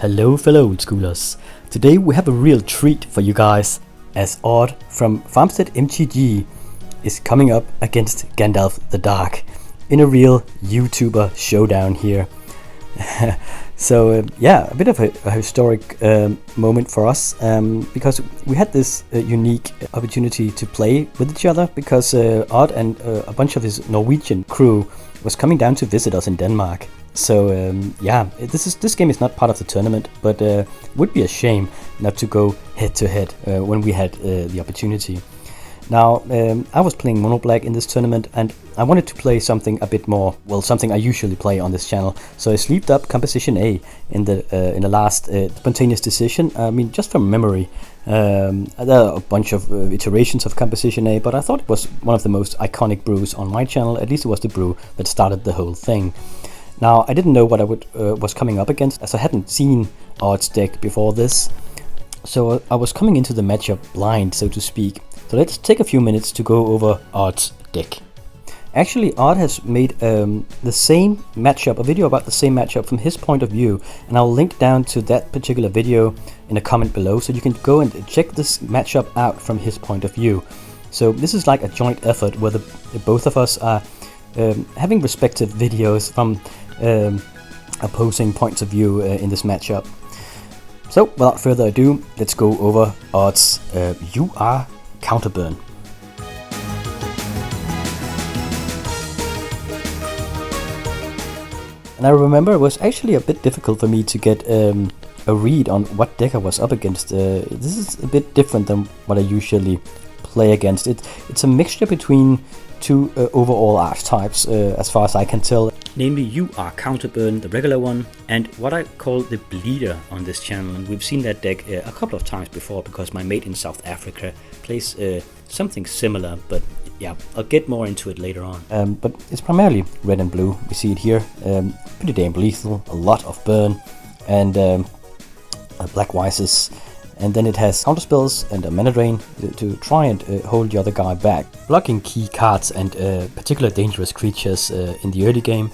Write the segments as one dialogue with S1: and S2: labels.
S1: Hello fellow old schoolers. Today we have a real treat for you guys, as Odd from FarmsteadMTG is coming up against Gandalf the Dark in a real YouTuber showdown here. So yeah, a bit of a historic moment for us, because we had this unique opportunity to play with each other, because Odd and a bunch of his Norwegian crew was coming down to visit us in Denmark. So yeah, this game is not part of the tournament, but would be a shame not to go head to head when we had the opportunity. Now, I was playing Mono Black in this tournament, and I wanted to play something a bit more, well, something I usually play on this channel. So I sleeved up Composition A in the last spontaneous decision. I mean, just from memory. There are a bunch of iterations of Composition A, but I thought it was one of the most iconic brews on my channel. At least it was the brew that started the whole thing. Now, I didn't know what I was coming up against, as I hadn't seen Odd's deck before this. So I was coming into the matchup blind, so to speak. So let's take a few minutes to go over Odd's deck. Actually, Odd has made the same matchup, a video about the same matchup from his point of view, and I'll link down to that particular video in a comment below, so you can go and check this matchup out from his point of view. So this is like a joint effort where both of us are having respective videos from opposing points of view in this matchup. So without further ado, let's go over Odd's UR Counterburn. And I remember it was actually a bit difficult for me to get a read on what deck I was up against. This is a bit different than what I usually play against. It's a mixture between two overall archetypes, as far as I can tell. Namely, UR Counterburn, the regular one, and what I call the Bleeder on this channel. And we've seen that deck a couple of times before, because my mate in South Africa plays something similar, but yeah, I'll get more into it later on. But it's primarily red and blue. We see it here. Pretty damn lethal, a lot of burn, and black Wises. And then it has counterspells and a mana drain to try and hold the other guy back, blocking key cards and particular dangerous creatures in the early game.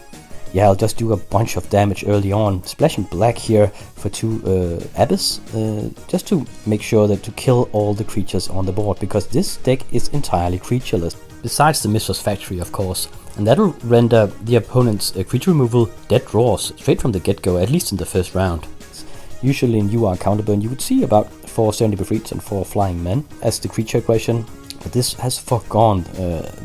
S1: Yeah, I'll just do a bunch of damage early on, splashing black here for 2 Abyss, just to make sure that to kill all the creatures on the board, because this deck is entirely creatureless, besides the Mistress Factory, of course. And that'll render the opponent's creature removal dead draws straight from the get-go, at least in the first round. Usually in UR Counterburn you would see about 4 70 Befriets and 4 Flying Men as the creature aggression, but this has forgone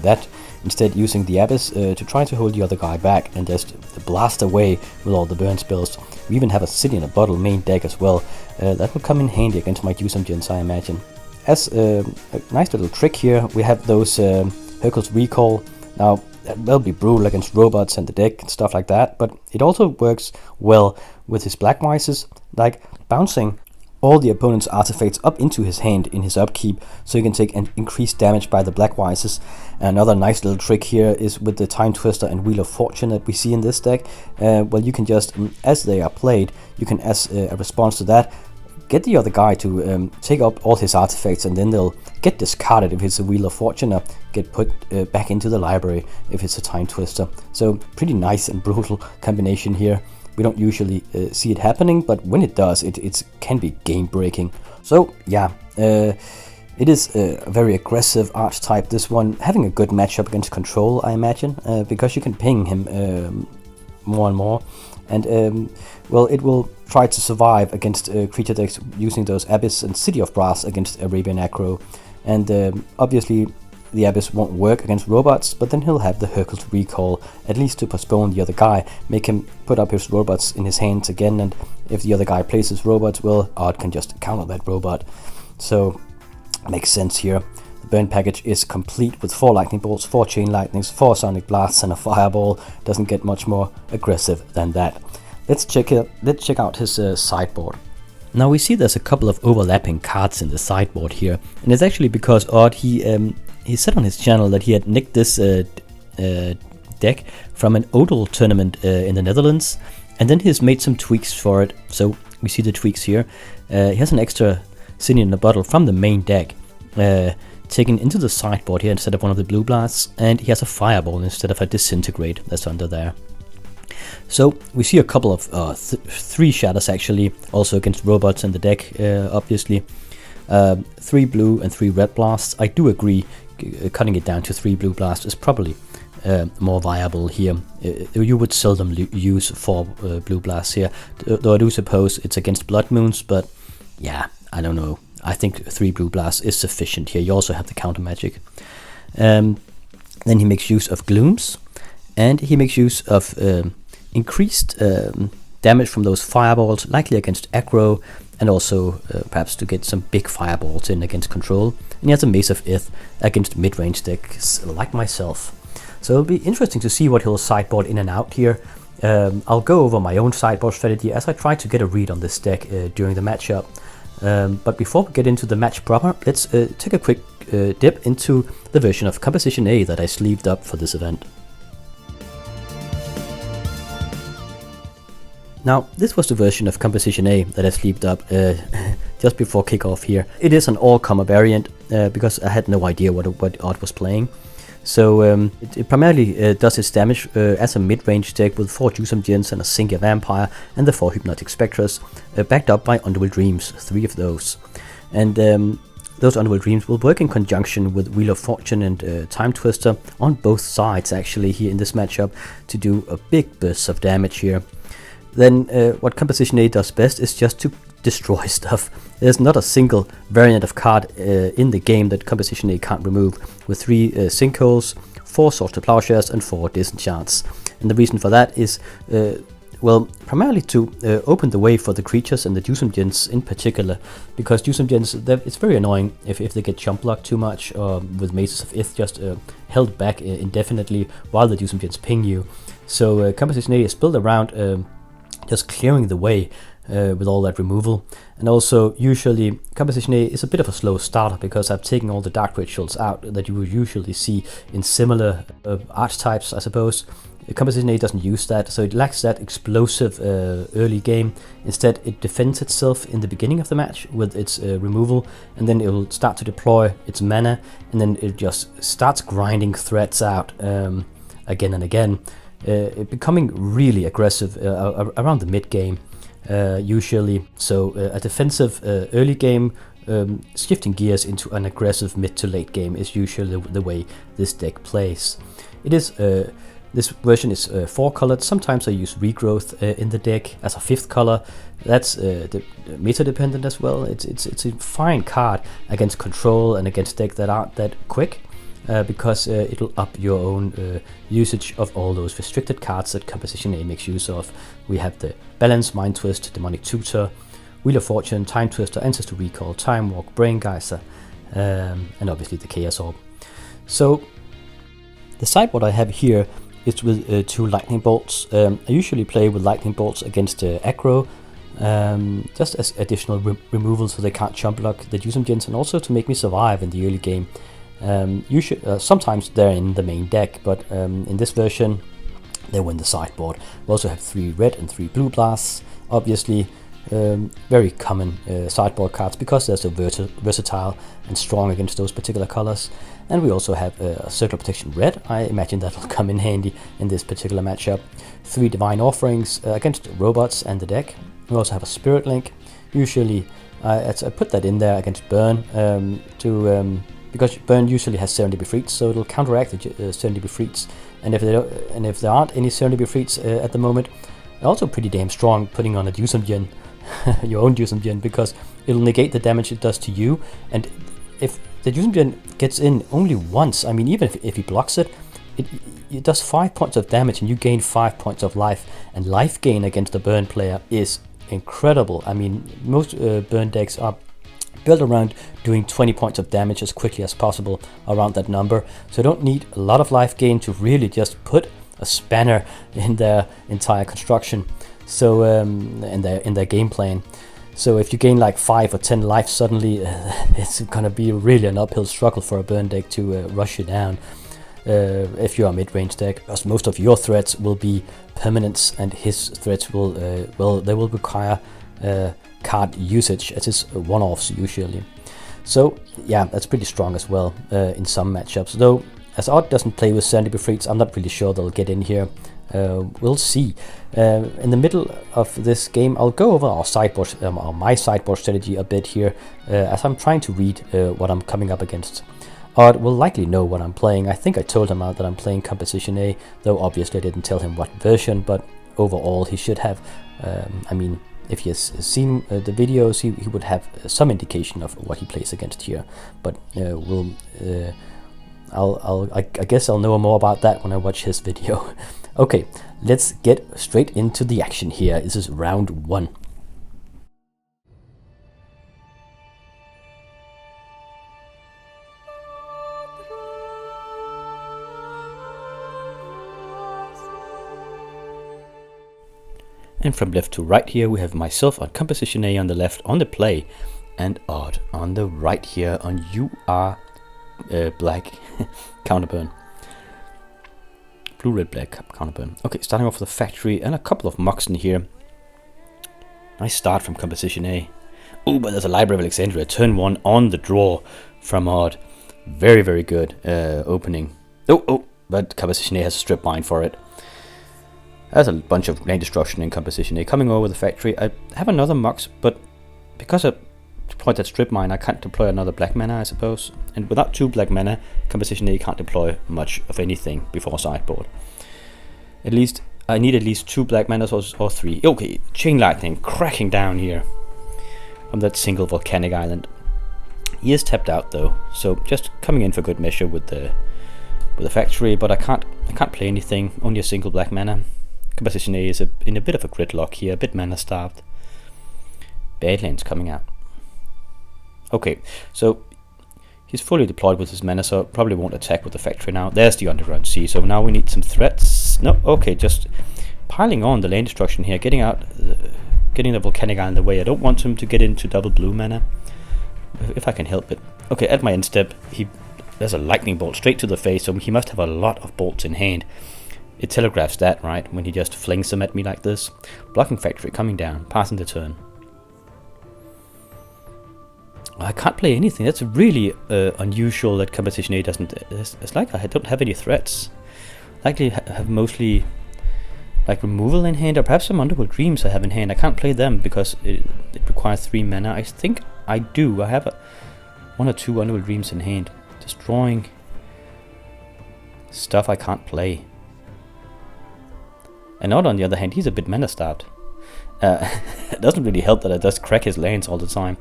S1: that, instead using the Abyss to try to hold the other guy back and just blast away with all the burn spells. We even have a City in a Bottle main deck as well. That will come in handy against my Dewsum Gens, I imagine. As a nice little trick here, we have those Hercules Recall. Now, that will be brutal against robots and the deck and stuff like that, but it also works well with his Black Wises, like bouncing all the opponent's artifacts up into his hand in his upkeep, so you can take an increased damage by the Black Wises. Another nice little trick here is with the Time Twister and Wheel of Fortune that we see in this deck. Well, you can just, as they are played, you can, as a response to that, get the other guy to take up all his artifacts, and then they'll get discarded if it's a Wheel of Fortune, or get put back into the library if it's a Time Twister. So pretty nice and brutal combination here. We don't usually see it happening, but when it does, it can be game breaking. So yeah, it is a very aggressive archetype, this one, having a good matchup against control, I imagine, because you can ping him more and more. And well, it will try to survive against creature decks using those Abyss and City of Brass against Arabian Aggro. And obviously the Abyss won't work against robots, but then he'll have the Hercules Recall, at least to postpone the other guy, make him put up his robots in his hands again, and if the other guy plays his robots, well, Odd can just counter that robot. So, makes sense here. The burn package is complete with 4 Lightning Bolts, 4 Chain Lightnings, 4 Sonic Blasts, and a Fireball. Doesn't get much more aggressive than that. Let's check out his sideboard. Now we see there's a couple of overlapping cards in the sideboard here, and it's actually because Odd, he said on his channel that he had nicked this deck from an Odal tournament in the Netherlands, and then he's made some tweaks for it. So we see the tweaks here. He has an extra City in a Bottle from the main deck taken into the sideboard here instead of one of the blue blasts, and he has a Fireball instead of a Disintegrate that's under there. So we see a couple of 3 shatters actually, also against robots in the deck, obviously. 3 blue and 3 red blasts. I do agree, cutting it down to 3 blue blasts is probably more viable here. You would seldom use 4 blue blasts here, though I do suppose it's against blood moons, but yeah, I don't know. I think 3 blue blasts is sufficient here. You also have the counter magic. Then he makes use of glooms, and he makes use of increased damage from those fireballs, likely against aggro, and also perhaps to get some big fireballs in against control. And he has a Mace of Ith against mid-range decks like myself. So it'll be interesting to see what he'll sideboard in and out here. I'll go over my own sideboard strategy as I try to get a read on this deck during the matchup. But before we get into the match proper, let's take a quick dip into the version of Composition A that I sleeved up for this event. Now, this was the version of Composition A that I sleeved up just before kickoff here. It is an all-comer variant because I had no idea what Odd was playing. So it primarily does its damage as a mid-range deck with 4 Jusum Gens and a Singia Vampire and the 4 Hypnotic Spectres, backed up by Underworld Dreams, 3 of those. And those Underworld Dreams will work in conjunction with Wheel of Fortune and Time Twister on both sides actually here in this matchup to do a big burst of damage here. Then what Composition A does best is just to destroy stuff. There's not a single variant of card in the game that Composition A can't remove, with 3 sinkholes, 4 Swords to Plowshares and 4 disenchants. And the reason for that is, well, primarily to open the way for the creatures and the Jusum Gens in particular, because Jusum Gens, it's very annoying if they get jump blocked too much, with Maces of Ith just held back indefinitely while the Jusum Gens ping you. So Composition A is built around just clearing the way with all that removal. And also usually Composition A is a bit of a slow starter because I've taken all the dark rituals out that you would usually see in similar archetypes, I suppose. Composition A doesn't use that, so it lacks that explosive early game. Instead, it defends itself in the beginning of the match with its removal, and then it will start to deploy its mana, and then it just starts grinding threats out again and again. Becoming really aggressive around the mid game usually. So a defensive early game, shifting gears into an aggressive mid to late game is usually the way this deck plays. It is this version is 4 colored. Sometimes I use regrowth in the deck as a 5th color. That's meta dependent as well. It's a fine card against control and against decks that aren't that quick. Because it'll up your own usage of all those restricted cards that Composition A makes use of. We have the Balance, Mind Twist, Demonic Tutor, Wheel of Fortune, Time Twister, Ancestor Recall, Time Walk, Brain Geyser, and obviously the Chaos Orb. So the sideboard I have here is with 2 Lightning Bolts. I usually play with Lightning Bolts against aggro, just as additional removal so they can't jump block the Jusum Gens, and also to make me survive in the early game. Sometimes they're in the main deck, but in this version they win the sideboard. We also have 3 red and 3 blue blasts, obviously very common sideboard cards because they're so versatile and strong against those particular colors. And we also have a Circle of Protection red. I imagine that will come in handy in this particular matchup. 3 Divine Offerings against robots and the deck. We also have a Spirit Link. Usually I put that in there against Burn because Burn usually has Serendipity Befriets, so it'll counteract the Serendipity Befriets. And if there aren't any Serendipity Befriets at the moment, also pretty damn strong putting on a Jusum Gen, your own Jusum Gen, because it'll negate the damage it does to you. And if the Jusum Gen gets in only once, I mean, even if he blocks it, it does 5 points of damage and you gain 5 points of life. And life gain against a Burn player is incredible. I mean, most Burn decks are built around doing 20 points of damage as quickly as possible around that number. So you don't need a lot of life gain to really just put a spanner in their entire construction. So in their game plan. So if you gain like 5 or 10 life suddenly, it's gonna be really an uphill struggle for a Burn deck to rush you down. If you're a mid-range deck, because most of your threats will be permanents and his threats will they will require card usage as is one-offs usually. So yeah, that's pretty strong as well in some matchups, though as Odd doesn't play with Sandy Befrieds, I'm not really sure they'll get in here. We'll see. In the middle of this game, I'll go over our sideboard, or my sideboard strategy a bit here, as I'm trying to read what I'm coming up against. Odd will likely know what I'm playing. I think I told him that I'm playing Composition A, though obviously I didn't tell him what version, but overall he should have. I mean, if he has seen the videos, he would have some indication of what he plays against here. But I guess I'll know more about that when I watch his video. Okay, let's get straight into the action here. This is round 1. And from left to right here, we have myself on Composition A on the left on the play, and Odd on the right here on UR black counterburn. Blue, red, black counterburn. Okay, starting off with a factory and a couple of mucks in here. Nice start from Composition A. Oh, but there's a Library of Alexandria. Turn 1 on the draw from Odd. Very, very good opening. Oh, but Composition A has a strip mine for it. There's a bunch of land destruction in Composition A. Coming over the factory, I have another Mox, but because I deployed that strip mine, I can't deploy another black mana, I suppose. And without 2 black mana, Composition A can't deploy much of anything before sideboard. At least, I need at least 2 black mana or 3. Okay, Chain Lightning cracking down here from that single volcanic island. He is tapped out though, so just coming in for good measure with the factory, but I can't play anything, only a single black mana. Composition A is in a bit of a gridlock here, a bit mana starved. Badlands coming out. Okay, so he's fully deployed with his mana, so probably won't attack with the factory now. There's the Underground Sea, so now we need some threats. No, okay, just piling on the land destruction here, getting the volcanic island away. I don't want him to get into double blue mana, if I can help it. Okay, at my end step, there's a lightning bolt straight to the face, so he must have a lot of bolts in hand. It telegraphs that, right, when he just flings them at me like this. Blocking factory, coming down, passing the turn. I can't play anything. That's really unusual that Composition A doesn't... It's like I don't have any threats. Likely have mostly like removal in hand, or perhaps some Underworld Dreams I have in hand. I can't play them because it requires 3 mana. I think I do. I have 1 or 2 Underworld Dreams in hand. Destroying stuff I can't play. And Odd, on the other hand, he's a bit mana starved. It doesn't really help that I just crack his lands all the time.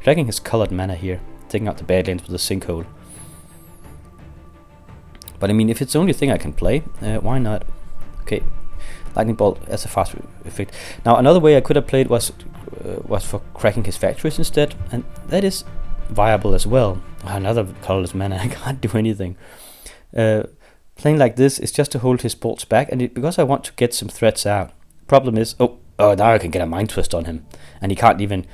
S1: Dragging his colored mana here, taking out the Badlands with a sinkhole. But I mean, if it's the only thing I can play, why not? Okay, Lightning Bolt as a fast effect. Now another way I could have played was for cracking his factories instead, and that is viable as well. Another colorless mana, I can't do anything. Playing like this is just to hold his bolts back, and because I want to get some threats out. Problem is, oh, now I can get a Mind Twist on him, and he can't even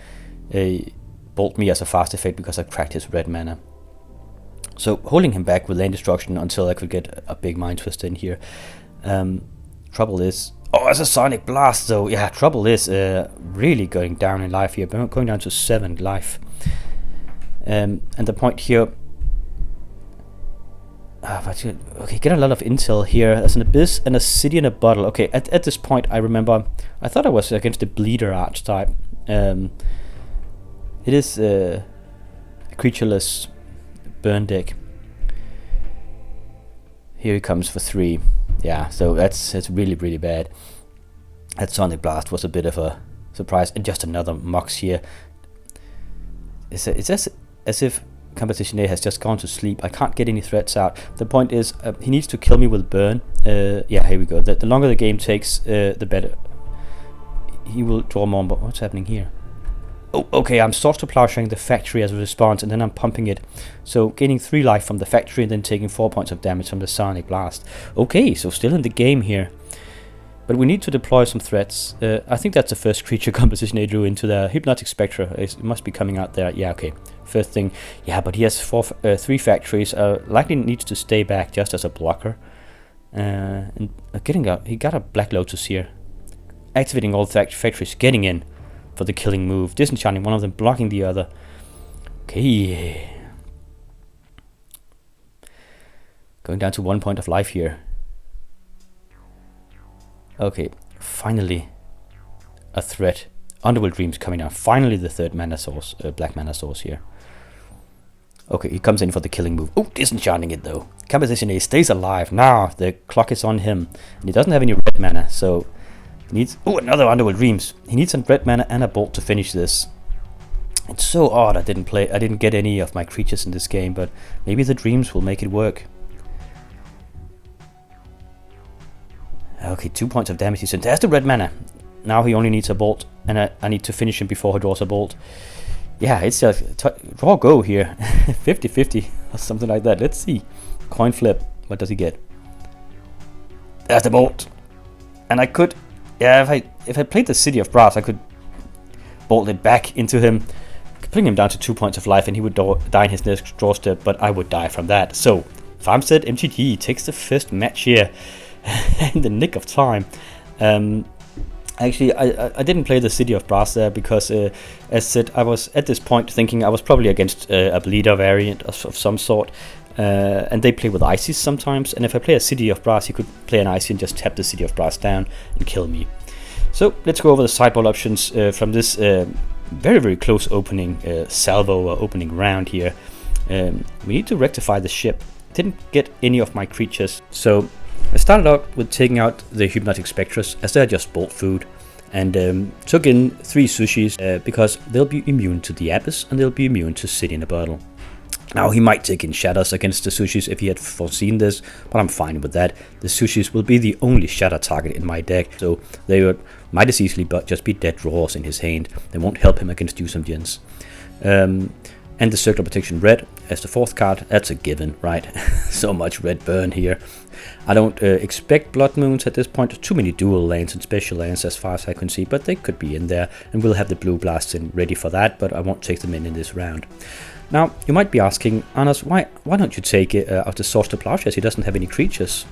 S1: bolt me as a fast effect because I cracked his red mana. So holding him back with land destruction until I could get a big Mind Twist in here. Trouble is, it's a Sonic Blast though. Yeah, trouble is really going down in life here. Going down to 7 life. And the point here. Okay, get a lot of intel here. There's an Abyss and a City in a Bottle. Okay, at this point I remember I thought I was against the Bleeder archetype. It is a creatureless burn deck. Here he comes for 3. Yeah, so that's really, really bad. That Sonic Blast was a bit of a surprise. And just another Mox here. It's as if Composition A has just gone to sleep. I can't get any threats out. The point is, he needs to kill me with burn. Yeah, here we go. The longer the game takes, the better. He will draw more, but what's happening here? Oh, okay, I'm Source to Plowsharing the factory as a response, and then I'm pumping it. So gaining 3 life from the factory, and then taking 4 points of damage from the Sonic Blast. Okay, so still in the game here. But we need to deploy some threats. I think that's the first creature Composition A drew into the Hypnotic Spectre. It must be coming out there. Yeah, okay. First thing. Yeah, but he has 3 factories. Likely needs to stay back just as a blocker. And he got a Black Lotus here. Activating all factories, getting in for the killing move. Disenchanting one of them, blocking the other. Okay. Going down to 1 point of life here. Okay, finally a threat. Underworld Dreams coming out. Finally the third mana source, black mana source here. Okay, he comes in for the killing move. Oh, disenchanting it though. Composition A stays alive. Now the clock is on him. And he doesn't have any red mana, so he needs... Oh, another Underworld Dreams. He needs some red mana and a bolt to finish this. It's so odd I didn't get any of my creatures in this game, but maybe the dreams will make it work. Okay, 2 points of damage. He sent. There's the red mana. Now he only needs a bolt, and I need to finish him before he draws a bolt. Yeah, it's just draw go here. 50-50 or something like that. Let's see. Coin flip. What does he get? There's the bolt. And I could... Yeah, if I played the City of Brass, I could bolt it back into him, putting him down to 2 points of life, and he would die in his next draw step, but I would die from that. So, FarmsteadMTG takes the first match here in the nick of time. Actually, I didn't play the City of Brass there because, as said, I was at this point thinking I was probably against a bleeder variant of some sort, and they play with ices sometimes, and if I play a City of Brass, he could play an icy and just tap the City of Brass down and kill me. So let's go over the sideboard options from this very, very close opening salvo or opening round here. We need to rectify the ship. Didn't get any of my creatures, so I started out with taking out the Hypnotic Spectres, as they're just bolt food, and took in 3 sushis because they'll be immune to the Abyss and they'll be immune to City in a Bottle. Now he might take in Shatters against the sushis if he had foreseen this, but I'm fine with that. The sushis will be the only shatter target in my deck, so they might as easily just be dead drawers in his hand. They won't help him against Use Gens. And the Circle of Protection red as the 4th card, that's a given, right? So much red burn here. I don't expect Blood Moons at this point. Too many dual lands and special lands as far as I can see, but they could be in there, and we'll have the Blue Blasts in ready for that, but I won't take them in this round. Now, you might be asking, Anders, why don't you take out the Swords to Plowshares? He doesn't have any creatures.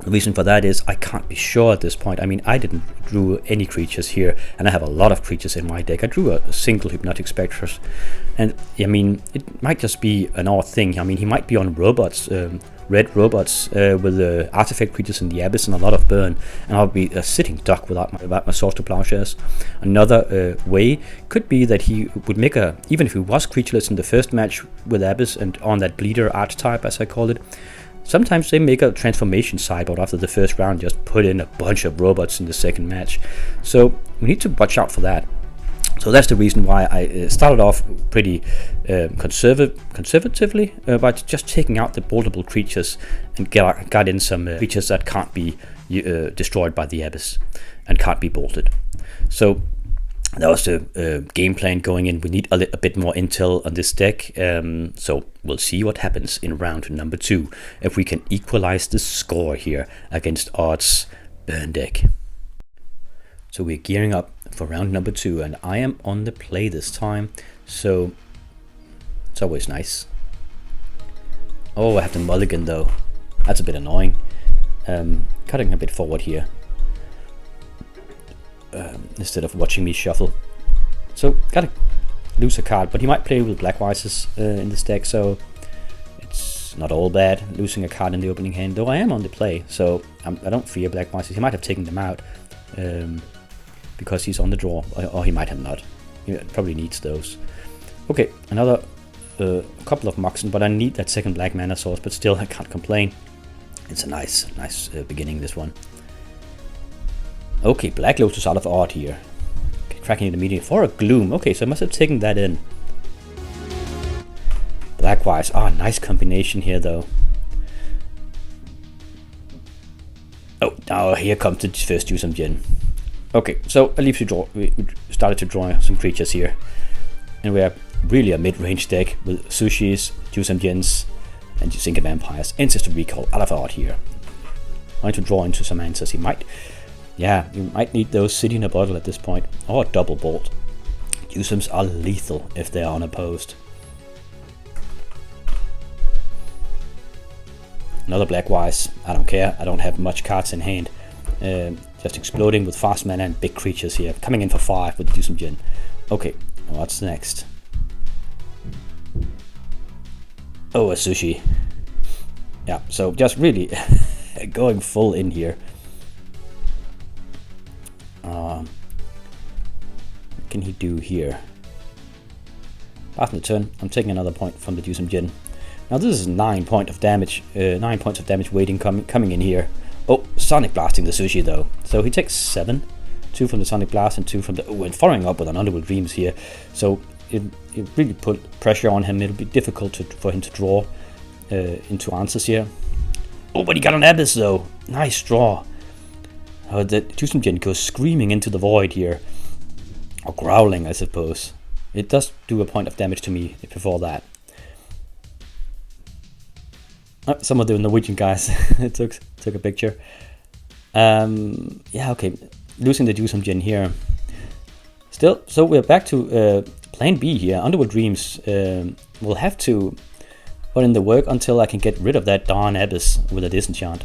S1: The reason for that is I can't be sure at this point. I mean, I didn't drew any creatures here, and I have a lot of creatures in my deck. I drew a single Hypnotic Spectres, and I mean, it might just be an odd thing. I mean, he might be on robots, red robots with artifact creatures in the Abyss and a lot of burn, and I'll be sitting duck without my Swords to Plowshares. Another way could be that he would make even if he was creatureless in the first match with Abyss and on that bleeder archetype, as I call it, sometimes they make a transformation sideboard after the first round, just put in a bunch of robots in the second match. So we need to watch out for that. So that's the reason why I started off pretty conservatively by just taking out the boltable creatures and got in some creatures that can't be destroyed by the Abyss and can't be bolted. So that was the game plan going in. We need a bit more intel on this deck, so we'll see what happens in round number 2 if we can equalize the score here against odds burn deck. So we're gearing up for round number 2, and I am on the play this time, so it's always nice. Oh, I have to mulligan though. That's a bit annoying. Cutting a bit forward here. Instead of watching me shuffle. So, gotta lose a card, but he might play with Black Wises in this deck, so it's not all bad losing a card in the opening hand, though I am on the play, so I don't fear Black Wises. He might have taken them out because he's on the draw, or he might have not. He probably needs those. Okay, another couple of Moxen, but I need that second black mana source, but still I can't complain. It's a nice beginning, this one. Okay, Black Lotus out of odd here. Okay, cracking it immediately for a Gloom. Okay, so I must have taken that in. Blackwise. Nice combination here though. Oh, now here comes the first Use Gen. Okay, so at least we started to draw some creatures here. And we are really a mid-range deck with Sushis, Use Gens, and Single Vampires. Ancestor Recall out of odd here. Trying to draw into some answers. He might... Yeah, you might need those City in a Bottle at this point, or double bolt. Usems are lethal if they are unopposed. Another Blackwise, I don't care, I don't have much cards in hand. Just exploding with fast mana and big creatures here, coming in for 5 with Use Gen. Okay, what's next? Oh, a Sushi. Yeah, so just really going full in here. What can he do here? Pass the turn. I'm taking another point from the Jusum Jin. Now this is 9 points of damage. 9 points of damage waiting coming in here. Oh, Sonic Blasting the Sushi though. So he takes 7. 2 from the Sonic Blast and 2 from the... Oh, and following up with an Underworld Dreams here. So it really put pressure on him. It'll be difficult for him to draw into answers here. Oh, but he got an Abyss though. Nice draw. The Jusum Jin goes screaming into the void here. Or growling, I suppose. It does do a point of damage to me before that. Some of the Norwegian guys took a picture. Yeah, okay. Losing the Jusum Jin here. Still, so we're back to plan B here. Underworld Dreams. We'll have to put in the work until I can get rid of that darn Abyss with a Disenchant.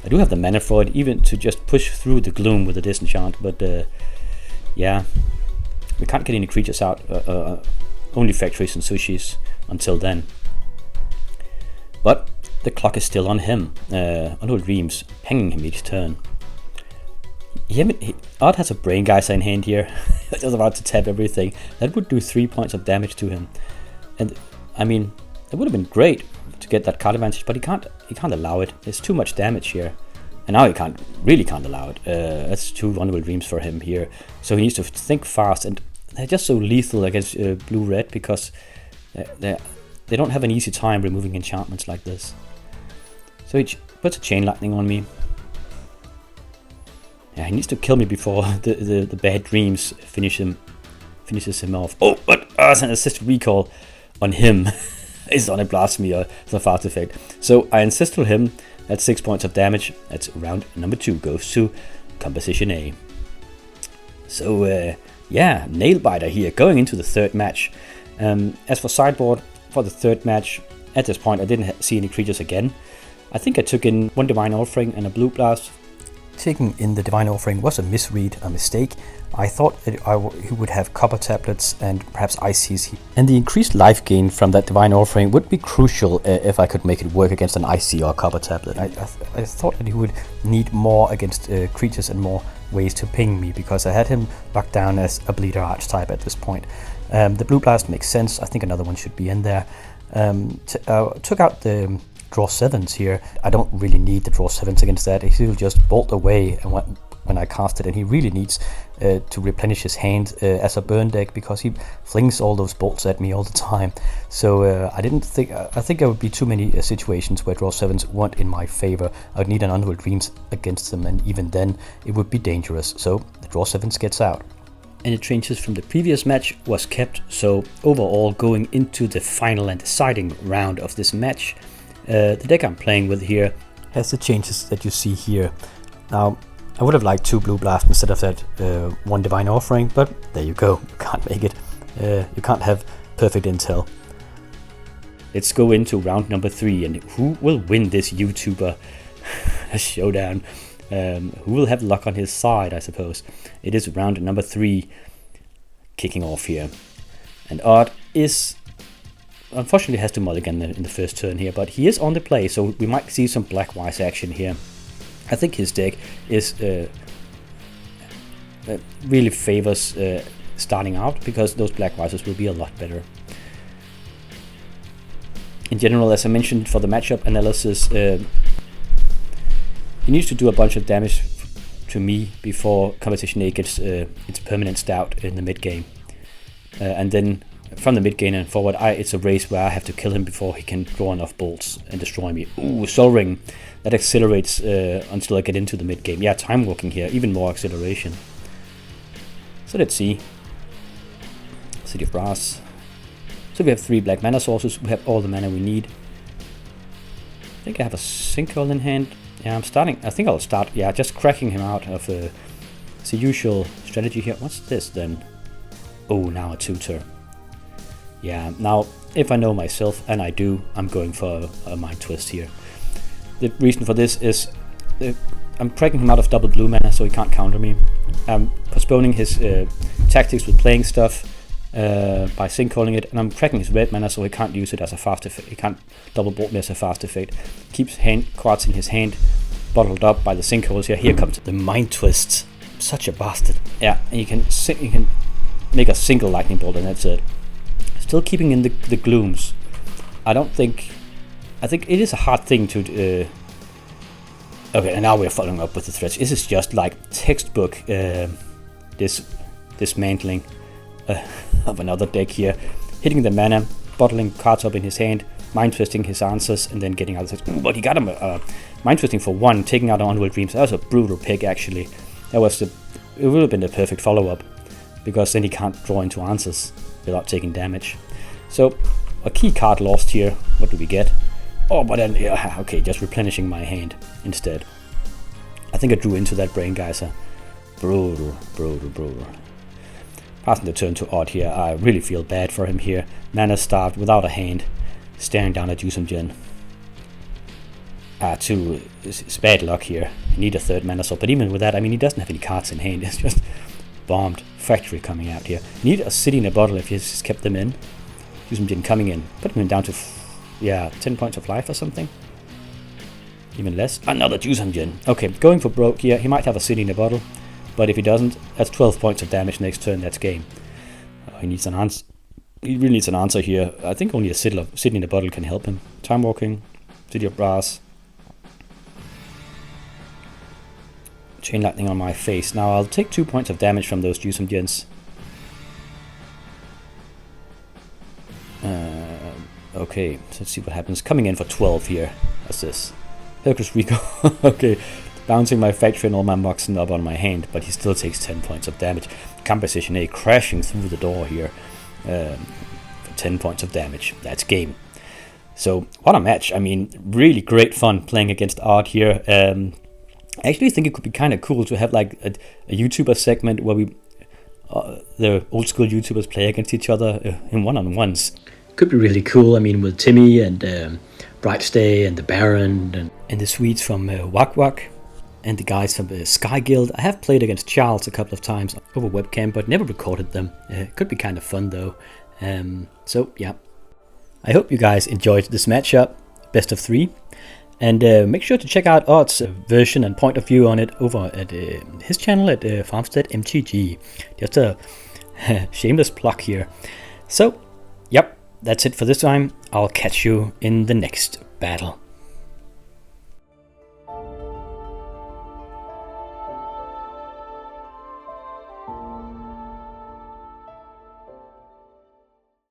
S1: I do have the mana for it, even to just push through the Gloom with a Disenchant, but yeah. We can't get any creatures out, only factories and sushis until then. But the clock is still on him. Underworld Dreams, pinging him each turn. Odd has a Brain Geyser in hand here. Just about to tap everything. That would do 3 points of damage to him. And I mean, it would have been great to get that card advantage, but he can't allow it. There's too much damage here. And now he really can't allow it. That's 2 Underworld Dreams for him here. So he needs to think fast, and they're just so lethal against blue-red because they don't have an easy time removing enchantments like this. So he puts a Chain Lightning on me. Yeah, he needs to kill me before the bad dreams finishes him off. Oh, but it's an assist recall on him. It's on a Blasphemy or the fast effect. So I insist on him. That's 6 points of damage. That's round number 2. Goes to Composition A. So yeah, Nailbiter here going into the third match. As for sideboard for the third match, at this point I didn't see any creatures again. I think I took in 1 Divine Offering and a Blue Blast. Taking in the Divine Offering was a misread, a mistake. I thought he would have Copper Tablets and perhaps Ices. And the increased life gain from that Divine Offering would be crucial if I could make it work against an Icy or Copper Tablet. I thought that he would need more against creatures and more ways to ping me, because I had him locked down as a Bleeder Archetype at this point. The Blue Blast makes sense. I think another one should be in there. Took out the draw 7s here. I don't really need the draw 7s against that. He'll just bolt away and when I cast it, and he really needs to replenish his hand as a burn deck, because he flings all those bolts at me all the time. So I think there would be too many situations where draw 7s weren't in my favor. I would need an Underworld Dreams against them, and even then it would be dangerous. So the draw 7s gets out. Any changes from the previous match was kept, so overall going into the final and deciding round of this match, the deck I'm playing with here has the changes that you see here. Now, I would have liked 2 Blue Blast instead of that 1 Divine Offering, but there you go, you can't make it. You can't have perfect intel. Let's go into round number 3, and who will win this YouTuber showdown? Who will have luck on his side, I suppose. It is round number 3 kicking off here. And Odd is... unfortunately has to mulligan in the first turn here, but he is on the play, so we might see some Blackwise action here. I think his deck is really favors starting out, because those Blackwises will be a lot better. In general, as I mentioned for the matchup analysis, he needs to do a bunch of damage to me before Competition A gets its permanent stout in the mid game, and then from the mid game and forward, it's a race where I have to kill him before he can draw enough bolts and destroy me. Ooh, Soul Ring. That accelerates until I get into the mid game. Yeah, Time Walking here, even more acceleration. So let's see. City of Brass. So we have 3 black mana sources. We have all the mana we need. I think I have a Sinkhole in hand. Yeah, I think I'll start, just cracking him out of it's the usual strategy here. What's this then? Oh, now a tutor. Yeah, now if I know myself, and I do, I'm going for a Mind Twist here. The reason for this is I'm cracking him out of double blue mana so he can't counter me. I'm postponing his tactics with playing stuff by sinkholing it, and I'm cracking his red mana so he can't use it as a fast effect. He can't double board me as a fast effect. Keeps cards in his hand bottled up by the sinkholes here. Here comes the Mind Twist. Such a bastard. Yeah, and you can make a single lightning bolt and that's it. Still keeping in the glooms. I think it is a hard thing to okay, and now we're following up with the threats. This is just like textbook dismantling of another deck here. Hitting the mana, bottling cards up in his hand, mind twisting his answers, and then getting out of it. But he got him mind twisting for 1, taking out Unreal Dreams. That was a brutal pick actually. It would have been the perfect follow-up, because then he can't draw into answers without taking damage. So a key card lost here. What do we get? Oh, but then yeah, okay, just replenishing my hand instead. I think I drew into that Brain Geyser. Brutal. Passing the turn to Odd here. I really feel bad for him here. Mana starved, without a hand, staring down at Yuuzhan. It's bad luck here. I need a 3rd mana soul, but even with that, I mean, he doesn't have any cards in hand. It's just bombed. Factory coming out here. Need a city in a bottle if he's just kept them in. Yuuzhan coming in. Put him down to 10 points of life or something. Even less. Another Yuuzhan. Okay, going for broke here. He might have a city in a bottle, but if he doesn't, that's 12 points of damage next turn. That's game. He needs an answer. He really needs an answer here. I think only a city in a bottle can help him. Time Walking, City of Brass. Chain Lightning on my face. Now I'll take 2 points of damage from those Yuuzhan. Okay, so let's see what happens. Coming in for 12 here. What's this? Hercules Rico. Okay, bouncing my Factory and all my Moxen up on my hand, but he still takes 10 points of damage. Composition A crashing through the door here for 10 points of damage. That's game. So what a match. I mean, really great fun playing against Odd here. I actually think it could be kind of cool to have like a YouTuber segment where the old school YouTubers play against each other in one-on-ones. Could be really cool. I mean, with Timmy and Brightstay and the Baron and the Swedes from Wak Wak and the guys from the Sky Guild. I have played against Charles a couple of times over webcam, but never recorded them. Could be kind of fun though. So yeah, I hope you guys enjoyed this matchup, best of 3. And make sure to check out Odd's version and point of view on it over at his channel at FarmsteadMTG. Just a shameless plug here. So, yep, that's it for this time. I'll catch you in the next battle.